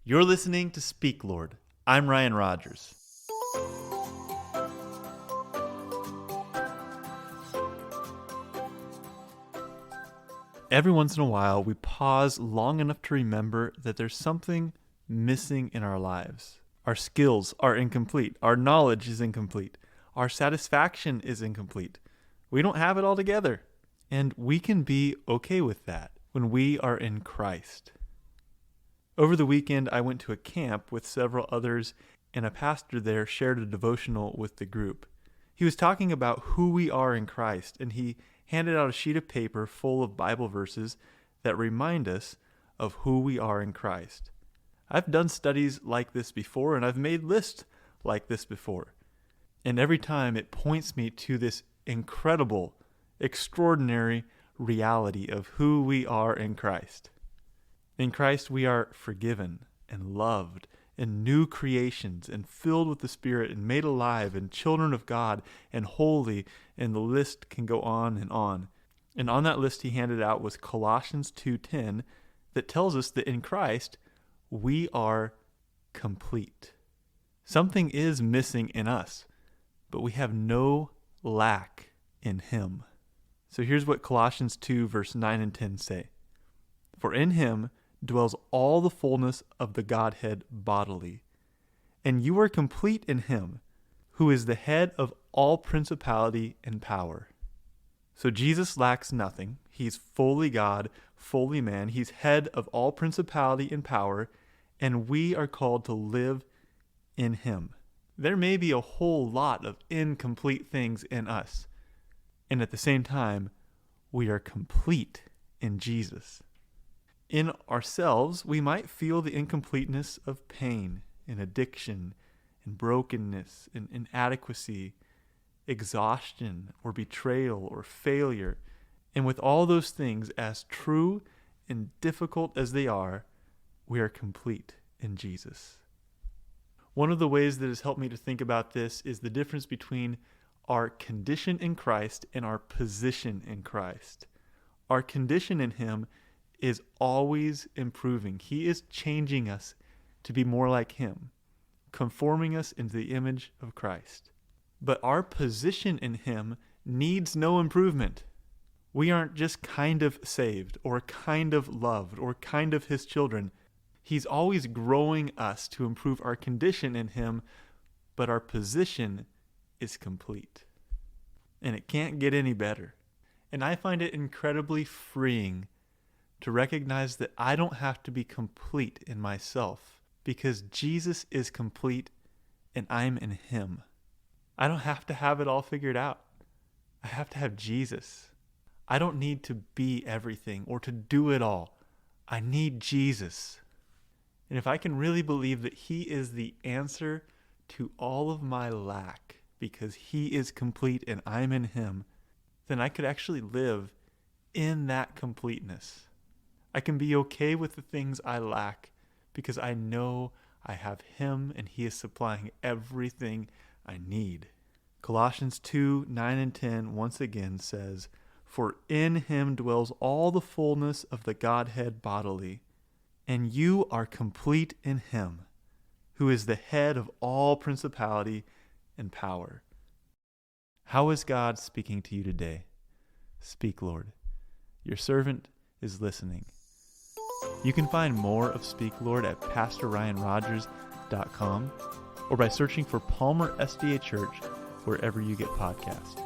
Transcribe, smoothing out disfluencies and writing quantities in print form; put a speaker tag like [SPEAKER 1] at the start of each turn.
[SPEAKER 1] You're listening to Speak, Lord. I'm Ryan Rogers. Every once in a while, we pause long enough to remember that there's something missing in our lives. Our skills are incomplete. Our knowledge is incomplete. Our satisfaction is incomplete. We don't have it all together. And we can be okay with that when we are in Christ. Over the weekend, I went to a camp with several others, and a pastor there shared a devotional with the group. He was talking about who we are in Christ, and he handed out a sheet of paper full of Bible verses that remind us of who we are in Christ. I've done studies like this before, and I've made lists like this before. And every time it points me to this incredible, extraordinary reality of who we are in Christ. In Christ, we are forgiven and loved and new creations and filled with the Spirit and made alive and children of God and holy, and the list can go on. And on that list he handed out was Colossians 2:10 that tells us that in Christ we are complete. Something is missing in us, but we have no lack in him. So here's what Colossians 2 verse 9 and 10 say. For in him dwells all the fullness of the Godhead bodily. And you are complete in him, who is the head of all principality and power. So Jesus lacks nothing. He's fully God, fully man. He's head of all principality and power, and we are called to live in him. There may be a whole lot of incomplete things in us, and at the same time, we are complete in Jesus. In ourselves, we might feel the incompleteness of pain and addiction and brokenness and inadequacy, exhaustion or betrayal or failure. And with all those things, as true and difficult as they are, we are complete in Jesus. One of the ways that has helped me to think about this is the difference between our condition in Christ and our position in Christ. Our condition in him is always improving. He is changing us to be more like him, conforming us into the image of Christ. But our position in him needs no improvement. We aren't just kind of saved or kind of loved or kind of his children. He's always growing us to improve our condition in him, but our position is complete. And it can't get any better. And I find it incredibly freeing to recognize that I don't have to be complete in myself because Jesus is complete and I'm in him. I don't have to have it all figured out. I have to have Jesus. I don't need to be everything or to do it all. I need Jesus. And if I can really believe that he is the answer to all of my lack because he is complete and I'm in him, then I could actually live in that completeness. I can be okay with the things I lack because I know I have him and he is supplying everything I need. Colossians 2, 9 and 10 once again says, For in him dwells all the fullness of the Godhead bodily, and you are complete in him, who is the head of all principality and power. How is God speaking to you today? Speak, Lord. Your servant is listening. You can find more of Speak Lord at PastorRyanRogers.com or by searching for Palmer SDA Church wherever you get podcasts.